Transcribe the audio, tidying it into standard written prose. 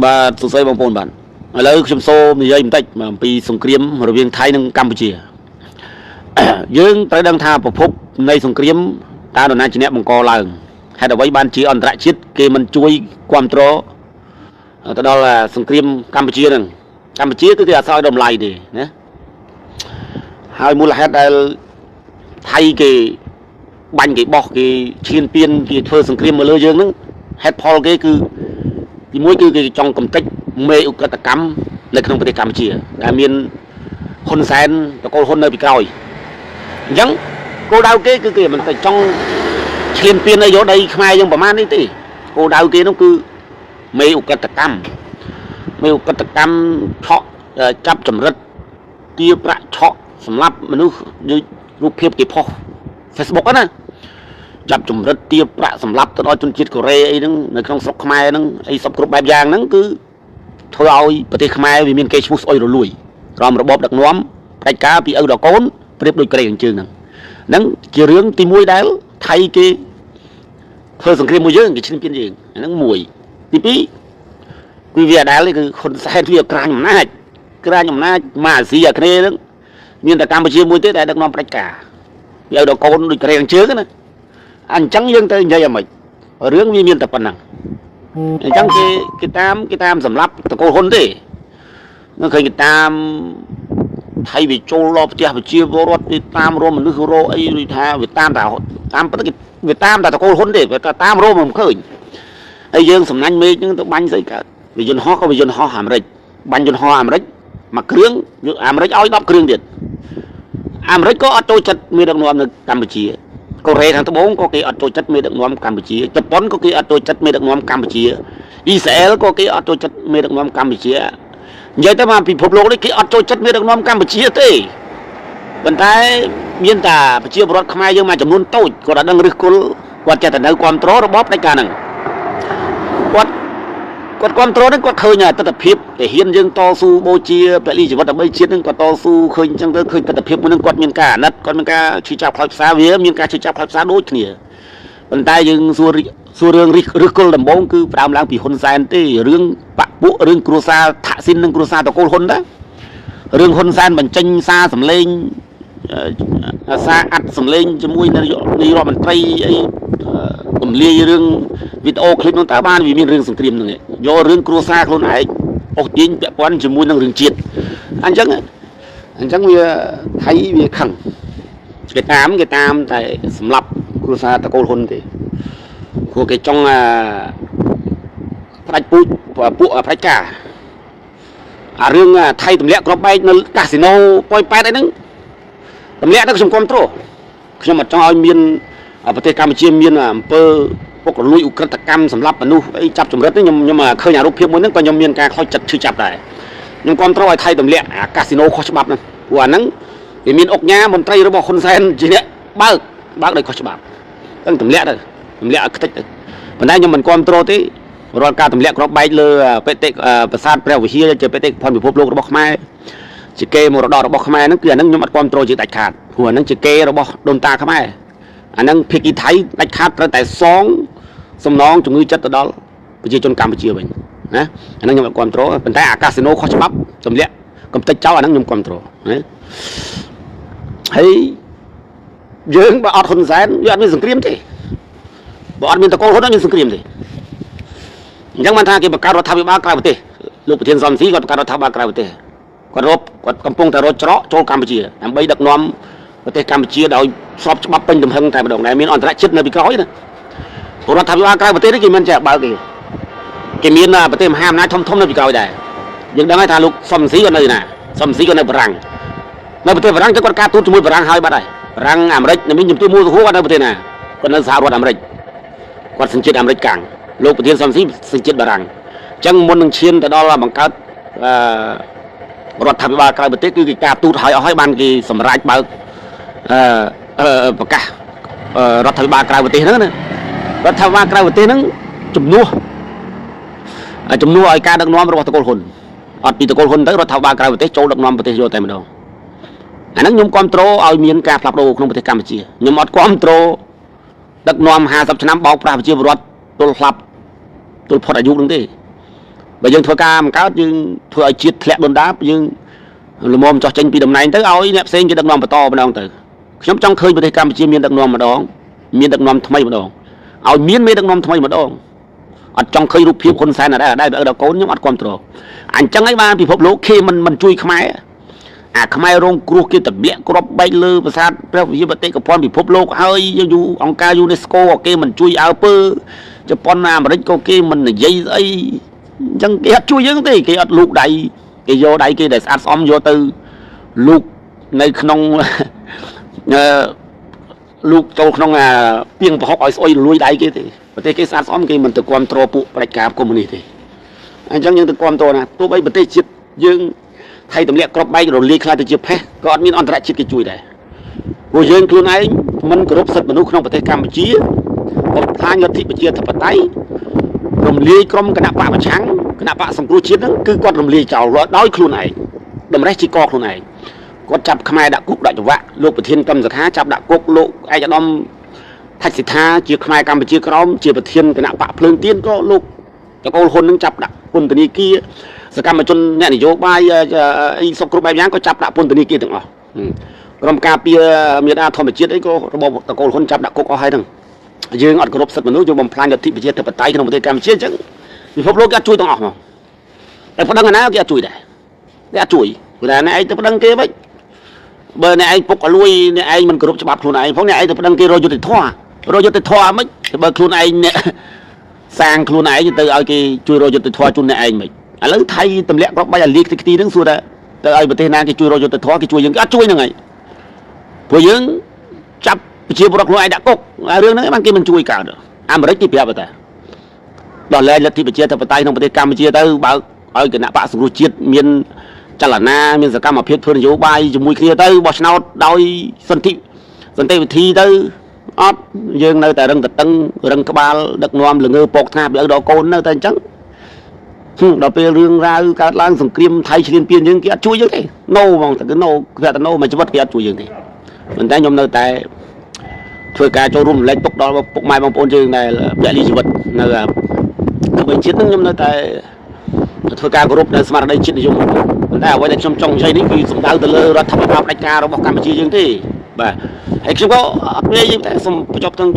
បាទសួស្តីបងប្អូនបាទឥឡូវខ្ញុំសូមនិយាយបន្តិចអំពីសង្គ្រាមរវាងថៃនិងកម្ពុជាយើងត្រូវដឹងថាប្រភពនៃសង្គ្រាមតើនរណាជាអ្នកបង្កឡើងហេតុអ្វីបានជាអន្តរជាតិគេមិនជួយគ្រប់គ្រងទៅដល់សង្គ្រាមកម្ពុជានឹងកម្ពុជាគឺគេអត់ស្អីតម្លៃទេណាហើយមូលហេតុដែលថៃគេបាញ់គេបោះគេឈានពៀនគេធ្វើសង្គ្រាមមកលើយើងហ្នឹងហេតុផលគេគឺទីមួយគឺគេចង់កំទេចមេឧក្រិដ្ឋកម្មនៅក្នុងប្រទេសកម្ពុជាដែលមានហ៊ុនសែនតកូលហ៊ុននៅពីក្រោយអញ្ចឹងគោលដៅគេគឺគេមិនតែចង់ឈានពៀនឲ្យយកដីខ្មែរយើងប្រមាណនេះទេគោលដៅគេនោះគឺមេឧក្រិដ្ឋកម្មឆក់ចាប់ចម្រិតទារប្រាក់ឆក់សម្រាប់មនុស្សរូបភាពគេផុស Facebook ណាចាប់ចម្រិតទារប្រាក់សម្រាប់ទៅដល់ជនជាតិកូរ៉េអីហ្នឹងនៅក្នុងស្រុកខ្មែរហ្នឹងអីសពគ្រប់បែបយ៉ាងហ្នឹងគឺធ្វើឲ្យប្រទេសខ្មែរវាមានគេឈ្មោះស្អុយរលួយក្រោមរបបដឹកនាំផ្ដាច់ការពីឪដល់កូនប្រៀបដូចក្រែអញ្ជើញហ្នឹងជារឿងទី1ដែលថៃគេធ្វើសង្គ្រាមមួយយើងគេឈ្លានពានយើងហ្នឹងមួយទី2គឺវាដែលគឺហ៊ុនសែនវាក្រាញអំណាចមកអាស៊ីអាគ្នេយ៍ហ្នឹងមានតែកម្ពុជាមួយទេដែលដឹកនាំផ្ដាច់ការពីឪដល់កូនដូចក្រែអញ្ជើញណាអញ្ចឹងយើងទៅនិយាយអាម៉េចរឿងវាមានតែប៉ុណ្ណឹងអញ្ចឹងគេតាមសម្រាប់តកូលហ៊ុនទេនឹងឃើញគេតាមថៃវាចូលដល់ផ្ទះប្រជាពលរដ្ឋទៅតាមរមមនុស្សរអីដូចថាវាតាមប៉ុន្តែវាតាមតែតកូលហ៊ុនទេវាតាមរមមិនឃើញហើយយើងសំណាញ់មេឃហ្នឹងទៅបាញ់ស្អីកើតវាយន្តហោះក៏វាយន្តហោះអាមេរិកបាញ់យន្តហោះអាមេរិកមួយគ្រឿងអាមេរិកឲ្យ10គ្រឿងទៀតអាមេរិកក៏អត់ចូលចិត្តមានដឹកនាំនៅកម្ពុជាកូរ៉េខាងត្បូងក៏គេអត់ចូលចិត្តមេដឹកនាំកម្ពុជាជប៉ុនក៏គេអត់ចូលចិត្តមេដឹកនាំកម្ពុជាអ៊ីស្រាអែលក៏គេអត់ចូលចិត្តមេដឹកនាំកម្ពុជានិយាយទៅមកពិភពលោកនេះគេអត់ចូលចិត្តមេដឹកនាំកម្ពុជាទេប៉ុន្តែមានតែប្រជាពលរដ្ឋខ្មែរយើងមួយចំនួនតូចគាត់អត់ដឹងឫសគល់គាត់ចេះតែនៅគ្រប់គ្រងរបបផ្ដាច់ការហ្នឹងគាត់គ្រប់គ្រងហ្នឹងគាត់ឃើញទស្សនវិជ្ជាហ៊ានយើងតស៊ូបូជាពលិជីវិតដើម្បីជាតិហ្នឹងគាត់តស៊ូឃើញអញ្ចឹងទៅឃើញទស្សនវិជ្ជាមួយហ្នឹងគាត់មានការអាណិតគាត់មានការឈឺចាប់ខ្លោចផ្សាវាមានការឈឺចាប់ខ្លោចផ្សាដូចគ្នាប៉ុន្តែយើងសួររឿងឫសគល់ដំបូងគឺផ្ដើមឡើងពីហ៊ុនសែនទេរឿងបពពួករឿងគ្រួសារថាក់ស៊ីននិងគ្រួសារតកូលហ៊ុនដែររឿងហ៊ុនសែនបញ្ចេញសារសម្លេងសារអាត់សម្លេងជាមួយនាយករដ្ឋមន្ត្រីអីរំលាយរឿងវីដេអូឃ្លីបនោះតើបានវាមានរឿងសង្គ្រាមហ្នឹងយករឿងគ្រួសារខ្លួនឯងអស់ទាញពាក់ព័ន្ធជាមួយនឹងរឿងជាតិអញ្ចឹងវាថៃវាខឹងគេតាមតែសម្រាប់គ្រួសារតកូលហ៊ុនទេព្រោះគេចង់ផ្ដាច់ពួកផ្ដាច់ការអារឿងថៃទម្លាក់គ្រាប់បែកនៅកាស៊ីណូប៉ោយប៉ែតអីហ្នឹងទម្លាក់ទៅខ្ញុំគ្រប់គ្រងខ្ញុំអត់ចង់ឲ្យមានប្រទេសកម្ពុជាមានអំពើពុករលួយឧក្រិដ្ឋកម្មសម្រាប់មនុស្សអីចាប់ចម្រិតហ្នឹងខ្ញុំឃើញអារូបភាពមួយហ្នឹងក៏ខ្ញុំមានការខ្លោចចិត្តឈឺចាប់ដែរខ្ញុំគ្រប់គ្រងឲ្យថៃទម្លាក់អាកាស៊ីណូខុសច្បាប់ហ្នឹងព្រោះអាហ្នឹងវាមានអុកញ៉ាមន្ត្រីរបស់ហ៊ុនសែនជាអ្នកបើកដោយខុសច្បាប់ហ្នឹងទម្លាក់ឲ្យខ្ទេចទៅប៉ុន្តែខ្ញុំមិនគ្រប់គ្រងទេរាល់ការទម្លាក់គ្រាប់បែកលើបេតិកប្រាសាទព្រះវិហារជាបេតិកភណ្ឌពិភពលោករបស់ខ្មែរជាគេមរតករបស់ខ្មែរហ្នឹងគឺអាហ្នឹងខ្ញុំអត់គ្រប់គ្រងជាដាច់ខាតព្រោះអាហ្នឹងជាគេរបស់ដូនតាខ្មែរអាហ្នឹងភាគីថៃដាច់ខាតត្រូវតែសងសំណងជំងឺចិត្តទៅដល់ប្រជាជនកម្ពុជាវិញណាអាហ្នឹងខ្ញុំអត់គ្រប់គ្រងប៉ុន្តែអាកាស៊ីណូខុសច្បាប់ទម្លាក់កំទេចចោលអាហ្នឹងខ្ញុំគ្រប់គ្រងណាហើយយើងបើអត់ហ៊ុនសែនវាអត់មានសង្គ្រាមទេបើអត់មានតកូលហ៊ុនអត់មានសង្គ្រាមទេអញ្ចឹងបានថាគេបង្កើតរដ្ឋាភិបាលក្រៅប្រទេសលោកប្រធានសំស៊ីគាត់បង្កើតរដ្ឋាភិបាលក្រៅប្រទេសគាត់កំពុងតែរត់ច្រកចូលកម្ពុជាដើម្បីដឹកនាំប្រទេសកម្ពុជាដោយស្របច្បាប់ពេញទំហឹងតែម្ដងដែលមានអន្តរជាតិនៅពីក្រោយណារដ្ឋាភិបាលក្រៅប្រទេសនេះគេមិនចេះបើកទេគេមានប្រទេសមហាអំណាចធំនៅពីក្រោយដែរយើងដឹងហើយថាលោកសំស៊ីគាត់នៅណាសំស៊ីគាត់នៅបារាំងនៅប្រទេសបារាំងចឹងគាត់ការទូតជាមួយបារាំងហើយបាត់ហើយបារាំងអាមេរិកមានជំទាវមួយទៅហួរគាត់នៅប្រទេសណាគាត់នៅសហរដ្ឋអាមេរិកគាត់សញ្ជាតិអាមេរិកកាំងលោកប្រធានសំស៊ីសញ្ជាតិបារាំងអញ្ចឹងមុននឹងឈានទៅដល់បង្កើតរដ្ឋាភិបាលក្រៅប្រទេសគឺគេការទូតឲ្យអស់ហើយបានគេសម្រេចបើកប្រកាសរដ្ឋាភិបាលក្រៅប្រទេសហ្នឹងណារដ្ឋាភិបាលក្រៅប្រទេសហ្នឹងជំនួសឲ្យការដឹកនាំរបស់តកូលហ៊ុនអត់ពីតកូលហ៊ុនទៅរដ្ឋាភិបាលក្រៅប្រទេសចូលដឹកនាំប្រទេសយកតែម្ដងអាហ្នឹងខ្ញុំគ្រប់គ្រងឲ្យមានការផ្លាស់ប្ដូរក្នុងប្រទេសកម្ពុជាខ្ញុំអត់គ្រប់គ្រងដឹកនាំ50ឆ្នាំបោកប្រាស់ប្រជាពលរដ្ឋទល់ផ្លាប់ទល់ផុតអាយុហ្នឹងទេ bởi dương thua ca một cáo dương thua ở chiết lẹ đồn đáp dương là mồm cho tranh bị đầm này tới áo nẹp sen cái đặc nòm to mà đong từ nhóm trong khơi bên Campuchia miền đặc nòm mà đong miền đặc nòm thay mà đong áo miền đặc nòm thay mà đong ở trong khơi rụp hiệpคนsai là đây ở đâu cố nhóm ăn quan trò anh chẳng ấy ba bị phốp lỗ khi mình chui khmai khmai rong cua kia tập lẹ crop bay lơ và sát theo như vậy cái con bị phốp lỗ hơi như ông ca UNESCO kia mình chui áo pơ cho con mà đấy cô kia mình là dây ấy chẳng cái chui giống thế cái lục đầy cái vô đây kia để sát xóm vô từ lụcในក្នុងលោកចូលក្នុងពីងប្រហុកឲ្យស្អុយលួយដៃគេទេប្រទេសគេស្អាតស្អំគេមិនទៅគ្រប់គ្រងពួកប្រជាការកុម្មុយនីសទេអញ្ចឹងយើងទៅគ្រប់គ្រងណាទោះបីប្រទេសជាតិយើងថៃទម្លាក់ក្របបែករលាយខ្លះទៅជាផេះក៏អត់មានអន្តរជាតិគេជួយដែរព្រោះយើងខ្លួនឯងមិនគោរពសិទ្ធិមនុស្សក្នុងប្រទេសកម្ពុជាបំផ្លាញលទ្ធិប្រជាធិបតេយ្យរំលាយក្រុមគណៈបកប្រឆាំងគណៈបកសង្គ្រោះជាតិហ្នឹងគឺគាត់រំលាយចោលដោយខ្លួនឯងតម្រេះជាកខ្លួនឯងគាត់ចាប់ខ្មែរដាក់គុកដាក់ចង្វាក់លោកប្រធានកម្មសខាចាប់ដាក់គុកលោកឯកឧត្តមថាច់សិដ្ឋាជាខ្មែរកម្ពុជាក្រមជាប្រធានគណៈបកភ្លើងទៀនក៏លោកតកូលហ៊ុននឹងចាប់ដាក់ពន្ធនាគារសកម្មជនអ្នកនយោបាយអីសុខគ្រប់បែបយ៉ាងក៏ចាប់ដាក់ពន្ធនាគារទាំងអស់ក្រុមការពារមេដាធម្មជាតិអីក៏របបតកូលហ៊ុនចាប់ដាក់គុកអស់ហើយហ្នឹងយើងអត់គោរពសិទ្ធិមនុស្សយើងបំផ្លាញលទ្ធិប្រជាធិបតេយ្យក្នុងប្រទេសកម្ពុជាអញ្ចឹងពិភពលោកគេអត់ជួយទាំងអស់មកតែប៉ុណ្្នឹងណាគេអត់ជួយដែរគេអត់ជួយព្រោះតែអ្នកឯងទៅប្តឹងគេវិញបើអ្នកឯងពុកឲ្យលួយអ្នកឯងមិនគោរពច្បាប់ខ្លួនឯងផងអ្នកឯងទៅប្តឹងគេរយុទ្ធធម៌មិនបើខ្លួនឯងអ្នកសាងខ្លួនឯងទៅឲ្យគេជួយរយុទ្ធធម៌ជូនអ្នកឯងមិនឥឡូវថៃទម្លាក់ក្របបាយអាលីកទីហ្នឹងសួរថាទៅឲ្យប្រទេសណាគេជួយរយុទ្ធធម៌គេជួយយើងគេអត់ជួយហ្នឹងហើយព្រោះយើងចាប់ប្រជាពលរដ្ឋខ្លួនឯងដាក់គុករឿងហ្នឹងបានគេមិនជួយកើតអាមេរិកគេប្រាប់តែដល់លែងលទ្ធិប្រជាធិបតេយ្យក្នុងប្រទេសកម្ពុជាទៅបើឲ្យគណៈបកសង្គ្រោះជាតិមានចលនាមានសកម្មភាពធ្វើនយោបាយជាមួយគ្នាទៅបោះឆ្នោតដោយសន្តិវិធីទៅអត់យើងនៅតែរឹងតឹងរឹងក្បាលដឹកនាំល្ងើពកថ្នាបឲ្យដល់កូននៅតែអញ្ចឹងដល់ពេលរឿងរ៉ាវកើតឡើងសង្គ្រាមថៃឈ្លានពានយើងគេអត់ជួយយើងទេណូហ្មងតែគឺណូគេថាណូមួយជីវិតគេអត់ជួយយើងទេប៉ុន្តែខ្ញុំនៅតែធ្វើការចូលរួមរំលែកទុកដល់ពុកម៉ែបងប្អូនយើងដែលពលិជីវិតនៅកម្ពុជាហ្នឹងខ្ញុំនៅតែធ្វើការគោរពនៅស្មារតីជាតិនិយមប៉ុន្តែអ្វីដែលខ្ញុំចង់និយាយនេះគឺសំដៅទៅលើរដ្ឋាភិបាលផ្ដាច់ការរបស់កម្ពុជាយើងទេបាទហើយខ្ញុំក៏អត់និយាយទេសូមបញ្ចប់ទាំង